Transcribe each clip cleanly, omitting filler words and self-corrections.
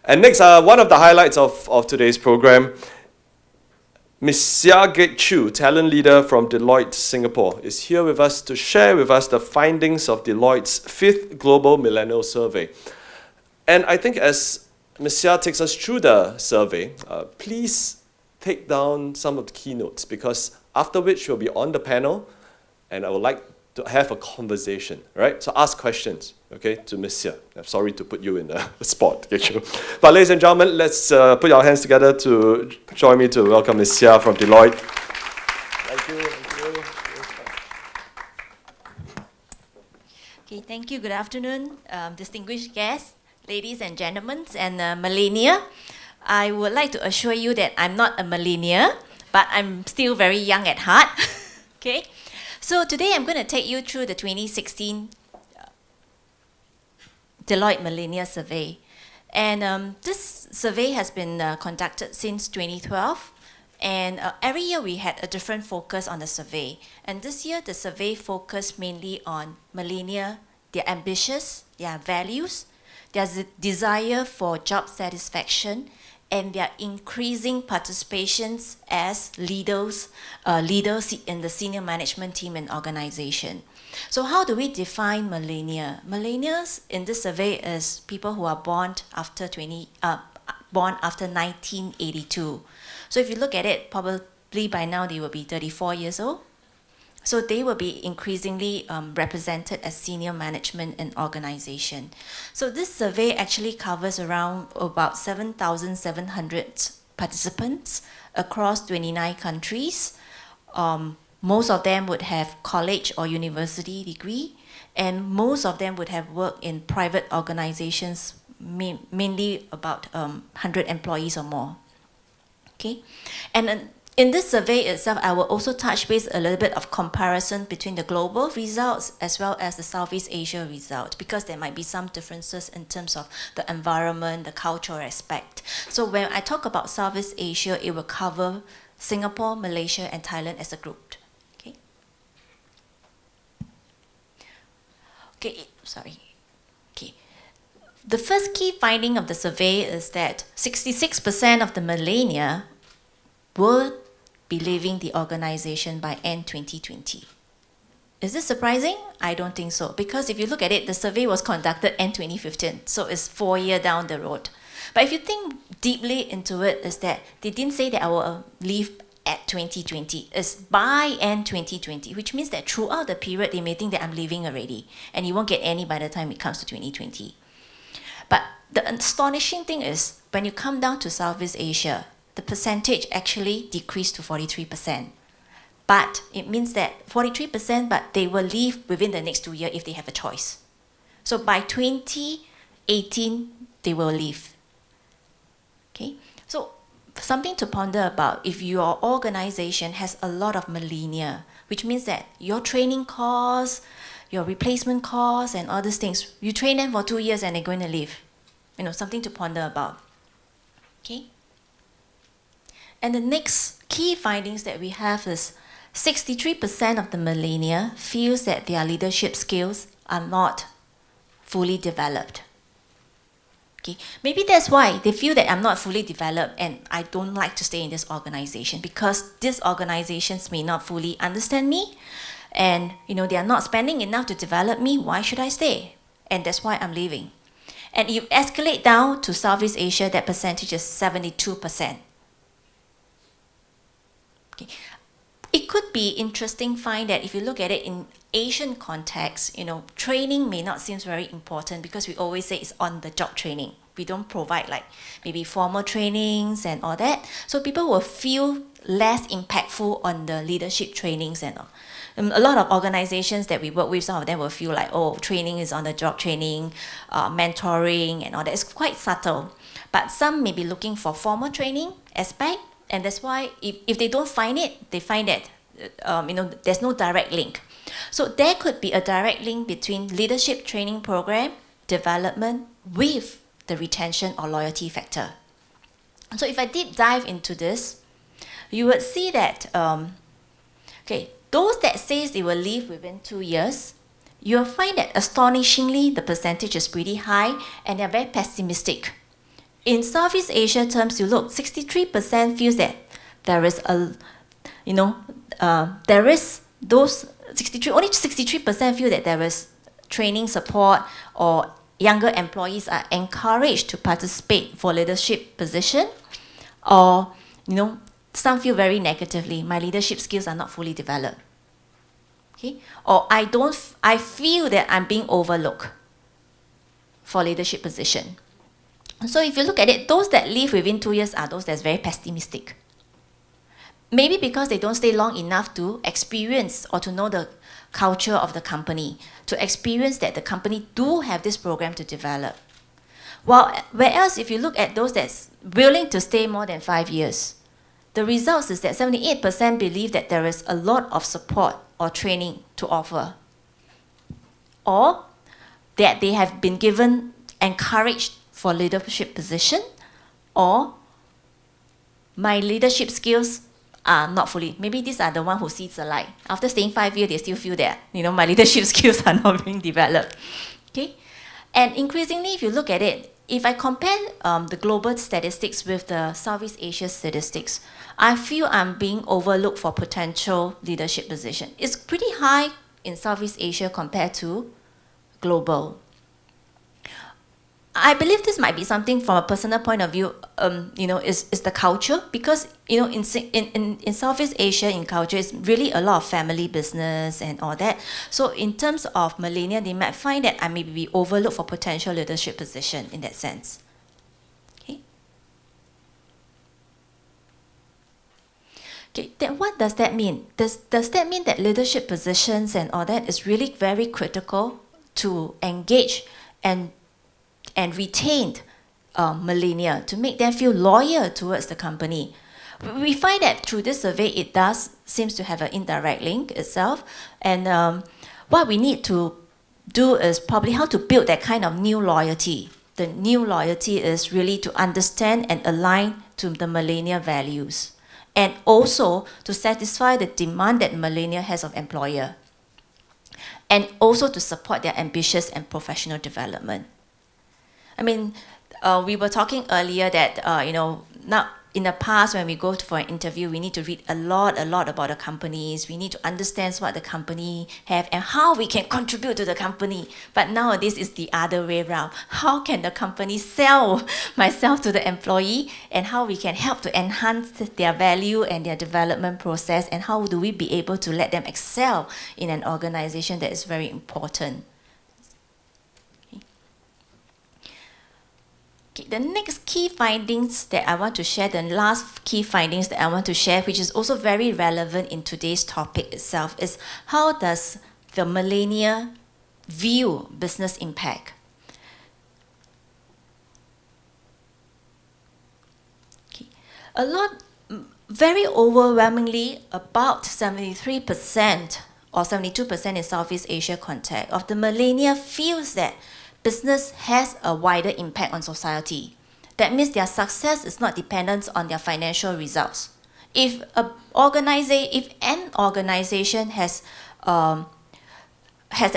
And next, one of the highlights of today's program, Ms. Seah Choo, talent leader from Deloitte Singapore, is here with us to share with us the findings of Deloitte's 5th Global Millennial Survey. And I think as Ms. Seah takes us through the survey, please take down some of the keynotes, because after which we'll be on the panel and I would like to have a conversation, right? So ask questions, okay, to Ms. Seah. I'm sorry to put you in the spot, okay? But ladies and gentlemen, let's put our hands together to join me to welcome Ms. Seah from Deloitte. Thank you. Okay, thank you. Good afternoon, distinguished guests, ladies and gentlemen, and Millennial. I would like to assure you that I'm not a Millennial, but I'm still very young at heart. Okay, so today I'm going to take you through the 2016 Deloitte Millennial Survey. And this survey has been conducted since 2012. And every year we had a different focus on the survey. And this year the survey focused mainly on millennial, their ambitions, their values, their desire for job satisfaction, and their increasing participations as leaders in the senior management team and organization. So how do we define millennial? Millennials in this survey is people who are born after 1982. So if you look at it, probably by now they will be 34 years old. So they will be increasingly represented as senior management and organization. So this survey actually covers around about 7,700 participants across 29 countries. Most of them would have college or university degree, and most of them would have worked in private organizations, mainly about 100 employees or more. Okay, and in this survey itself, I will also touch base a little bit of comparison between the global results as well as the Southeast Asia result, because there might be some differences in terms of the environment, the cultural aspect. So when I talk about Southeast Asia, it will cover Singapore, Malaysia, and Thailand as a group. Okay. Okay. The first key finding of the survey is that 66% of the millennials will be leaving the organization by end 2020. Is this surprising? I don't think so, because if you look at it, the survey was conducted end 2015, so it's 4 years down the road. But if you think deeply into it, is that they didn't say that I will leave at 2020. It's by end 2020, which means that throughout the period, they may think that I'm leaving already, and you won't get any by the time it comes to 2020. But the astonishing thing is, when you come down to Southeast Asia, the percentage actually decreased to 43%. But it means that 43%, but they will leave within the next 2 years if they have a choice. So by 2018, they will leave. Okay, so something to ponder about. If your organization has a lot of millennial, which means that your training costs, your replacement costs, and all these things, you train them for 2 years and they're going to leave. You know, something to ponder about. Okay. And the next key findings that we have is 63% of the millennial feels that their leadership skills are not fully developed. Okay, maybe that's why they feel that I'm not fully developed and I don't like to stay in this organization, because these organizations may not fully understand me, and they are not spending enough to develop me. Why should I stay? And that's why I'm leaving. And if you escalate down to Southeast Asia, that percentage is 72%. Okay. It could be interesting find that if you look at it in Asian context, training may not seem very important, because we always say it's on-the-job training. We don't provide like maybe formal trainings and all that. So people will feel less impactful on the leadership trainings and all. A lot of organizations that we work with, some of them will feel like, oh, training is on-the-job training, mentoring and all that. It's quite subtle. But some may be looking for formal training aspect. And that's why if they don't find it, they find that there's no direct link. So there could be a direct link between leadership training program development with the retention or loyalty factor. So if I deep dive into this, you would see that those that says they will leave within 2 years, you'll find that astonishingly the percentage is pretty high, and they're very pessimistic. in Southeast Asia terms, you look, 63% feels that there is a, there is those 63, only 63% feel that there is training support or younger employees are encouraged to participate for leadership position, or, some feel very negatively, my leadership skills are not fully developed. Okay? Or I feel that I'm being overlooked for leadership position. So if you look at it, those that leave within 2 years are those that's very pessimistic. Maybe because they don't stay long enough to experience or to know the culture of the company, to experience that the company do have this program to develop. Whereas if you look at those that's willing to stay more than 5 years, the results is that 78% believe that there is a lot of support or training to offer, or that they have been encouraged for leadership position, or my leadership skills are not fully. Maybe these are the one who sees the light. After staying 5 years, they still feel that, my leadership skills are not being developed. Okay? And increasingly, if you look at it, if I compare the global statistics with the Southeast Asia statistics, I feel I'm being overlooked for potential leadership position. It's pretty high in Southeast Asia compared to global. I believe this might be something from a personal point of view, is the culture, because, in Southeast Asia, in culture, it's really a lot of family business and all that. So in terms of millennial, they might find that I may be overlooked for potential leadership position in that sense. Okay. Okay, then what does that mean? Does that mean that leadership positions and all that is really very critical to engage and retained millennial, to make them feel loyal towards the company? We find that through this survey, it seems to have an indirect link itself. And what we need to do is probably how to build that kind of new loyalty. The new loyalty is really to understand and align to the millennial values, and also to satisfy the demand that millennial has of employer, and also to support their ambitious and professional development. I mean, we were talking earlier that, now in the past when we go for an interview, we need to read a lot about the companies. We need to understand what the company have and how we can contribute to the company. But nowadays, it's the other way around. How can the company sell myself to the employee, and how we can help to enhance their value and their development process, and how do we be able to let them excel in an organization that is very important. The next key findings that I want to share, the last key findings that I want to share, which is also very relevant in today's topic itself, is how does the millennial view business impact? Okay. Very overwhelmingly, about 73% or 72% in Southeast Asia context of the millennial feels that business has a wider impact on society. That means their success is not dependent on their financial results. If an organization has an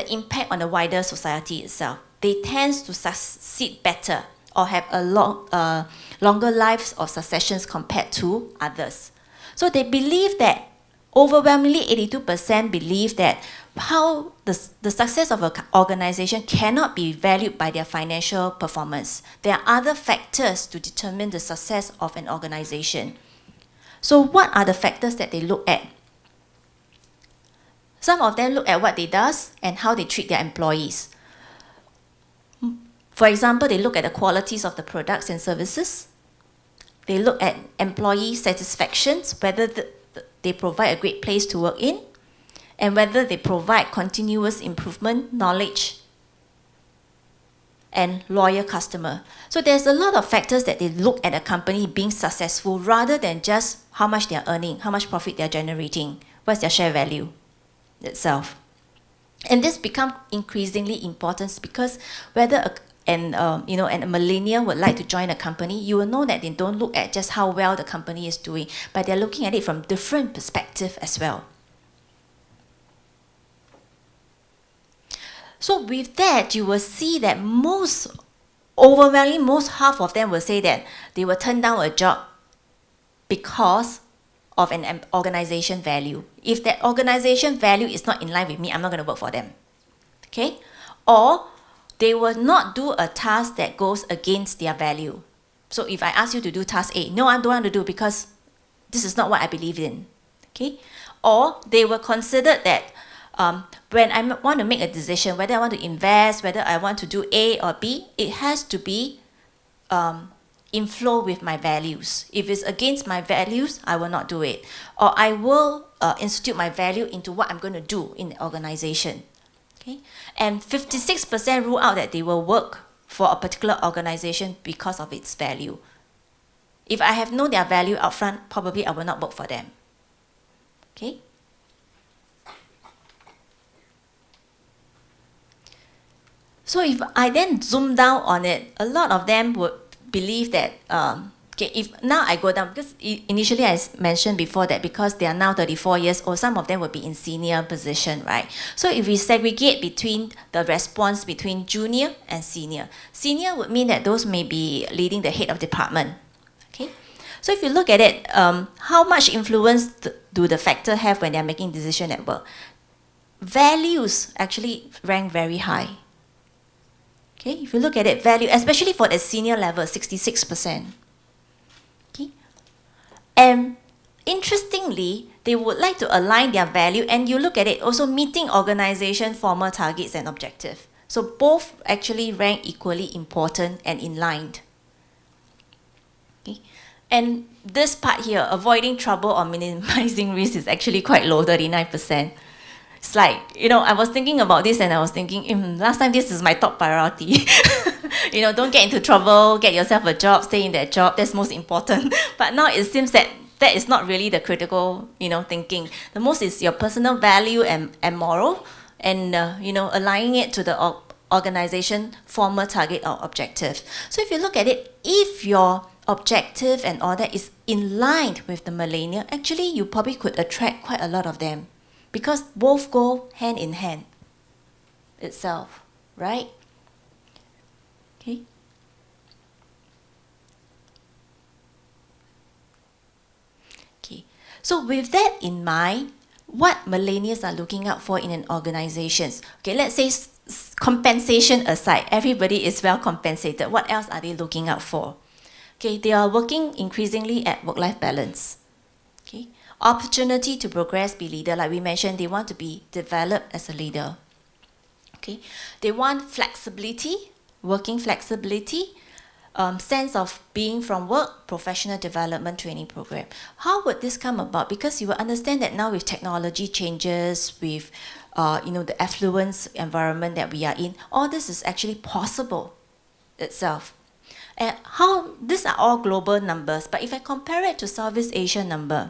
impact on the wider society itself, they tend to succeed better or have a longer lives of successions compared to others. So they believe that, overwhelmingly 82% believe that how the success of an organization cannot be valued by their financial performance. There are other factors to determine the success of an organization. So what are the factors that they look at? Some of them look at what they do and how they treat their employees. For example, they look at the qualities of the products and services. They look at employee satisfaction, whether they provide a great place to work in, and whether they provide continuous improvement, knowledge, and loyal customer. So there's a lot of factors that they look at a company being successful, rather than just how much they're earning, how much profit they're generating, what's their share value itself. And this becomes increasingly important because whether a millennial would like to join a company, you will know that they don't look at just how well the company is doing, but they're looking at it from different perspectives as well. So with that, you will see that most overwhelmingly, half of them will say that they will turn down a job because of an organization value. If that organization value is not in line with me, I'm not going to work for them. Okay? Or they will not do a task that goes against their value. So if I ask you to do task A, no, I don't want to do because this is not what I believe in. Okay? Or they will consider that when I want to make a decision, whether I want to invest, whether I want to do A or B, it has to be in flow with my values. If it's against my values, I will not do it. Or I will institute my value into what I'm going to do in the organization. Okay? And 56% rule out that they will work for a particular organization because of its value. If I have known their value upfront, probably I will not work for them. Okay? So if I then zoom down on it, a lot of them would believe that, if now I go down, because initially I mentioned before that because they are now 34 years old, some of them will be in senior position, right? So if we segregate between the response between junior and senior, senior would mean that those may be leading the head of department. Okay? So if you look at it, how much influence do the factor have when they're making decision at work? Values actually rank very high. Okay, if you look at it, value, especially for the senior level, 66%. Okay, and interestingly, they would like to align their value, and you look at it, also meeting organization formal targets and objectives. So both actually rank equally important and in line. Okay, and this part here, avoiding trouble or minimizing risk, is actually quite low, 39%. It's like, I was thinking about this and I was thinking, last time this is my top priority. Don't get into trouble, get yourself a job, stay in that job, that's most important. But now it seems that that is not really the critical, thinking. The most is your personal value and moral, and, aligning it to the organization formal target or objective. So if you look at it, if your objective and all that is in line with the millennial, actually you probably could attract quite a lot of them. Because both go hand in hand itself, right? Okay. Okay. So with that in mind, what millennials are looking out for in an organization? Okay, let's say compensation aside, everybody is well compensated. What else are they looking out for? Okay, they are working increasingly at work-life balance. Okay. Opportunity to progress, be leader. Like we mentioned, they want to be developed as a leader. Okay, they want flexibility, working flexibility, sense of being from work, professional development training program. How would this come about? Because you will understand that now with technology changes, with the affluence environment that we are in, all this is actually possible itself. And how these are all global numbers, but if I compare it to Southeast Asia number,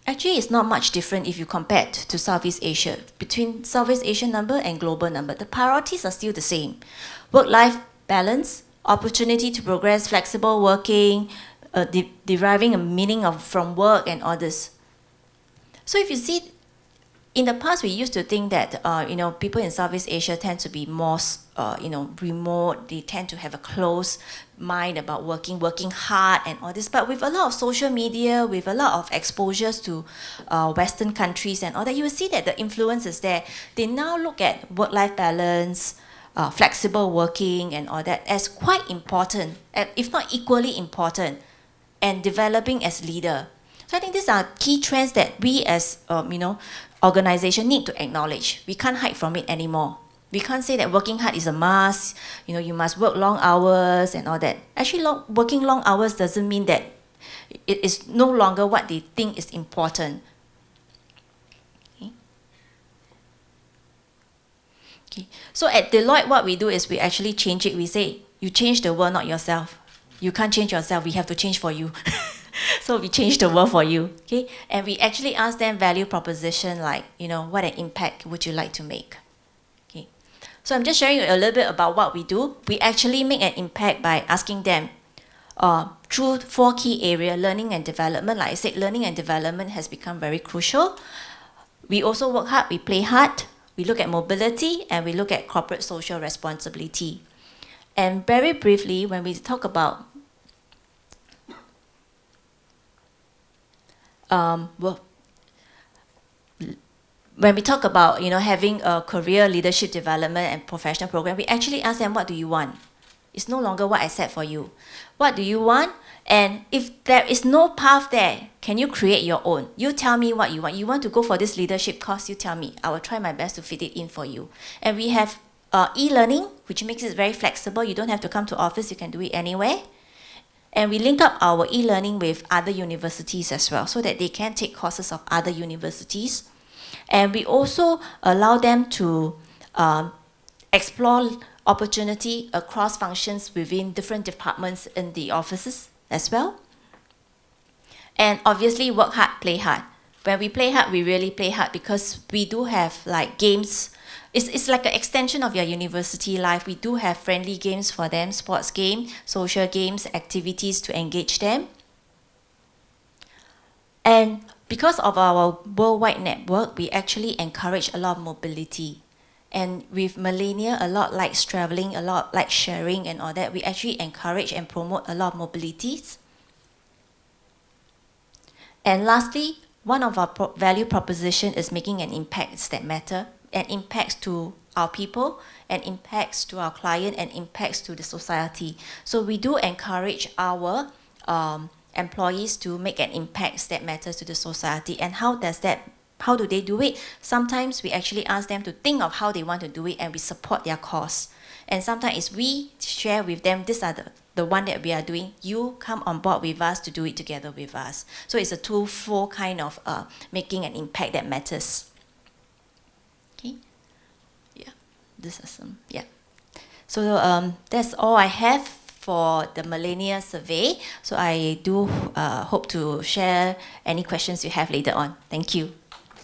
actually, it's not much different if you compare it to Southeast Asia. Between Southeast Asia number and global number, the priorities are still the same. Work-life balance, opportunity to progress, flexible working, deriving a meaning from work and all this. So if you see, in the past, we used to think that people in Southeast Asia tend to be more remote. They tend to have a close mind about working hard and all this. But with a lot of social media, with a lot of exposures to Western countries and all that, you will see that the influence is there. They now look at work-life balance, flexible working and all that as quite important, if not equally important, and developing as leader. So I think these are key trends that we as organization need to acknowledge. We can't hide from it anymore. We can't say that working hard is a must, you must work long hours and all that. Actually, working long hours doesn't mean that it is no longer what they think is important. Okay. Okay. So at Deloitte, what we do is we actually change it. We say, you change the world, not yourself. You can't change yourself, we have to change for you. So we change the world for you, okay? And we actually ask them value proposition like, what an impact would you like to make? Okay. So I'm just sharing a little bit about what we do. We actually make an impact by asking them through 4 key areas, learning and development. Like I said, learning and development has become very crucial. We also work hard, we play hard, we look at mobility, and we look at corporate social responsibility. And very briefly, when we talk about when we talk about having a career leadership development and professional program, we actually ask them, what do you want? It's no longer what I set for you. What do you want? And if there is no path there, can you create your own? You tell me what you want. You want to go for this leadership course, you tell me. I will try my best to fit it in for you. And we have e-learning, which makes it very flexible. You don't have to come to office, you can do it anywhere. And we link up our e-learning with other universities as well, so that they can take courses of other universities. And we also allow them to explore opportunity across functions within different departments in the offices as well. And obviously work hard, play hard. When we play hard, we really play hard, because we do have like games. It's like an extension of your university life. We do have friendly games for them, sports game, social games, activities to engage them. And because of our worldwide network, we actually encourage a lot of mobility. And with Millennial, a lot likes traveling, a lot like sharing and all that. We actually encourage and promote a lot of mobilities. And lastly, one of our value proposition is making an impact that matter, and impacts to our people, and impacts to our client, and impacts to the society. So we do encourage our employees to make an impact that matters to the society. And how do they do it? Sometimes we actually ask them to think of how they want to do it, and we support their cause. And sometimes we share with them, these are the one that we are doing. You come on board with us to do it together with us. So it's a twofold kind of making an impact that matters. Okay, yeah, this is yeah. So that's all I have for the Millennial survey. So I do hope to share any questions you have later on. Thank you.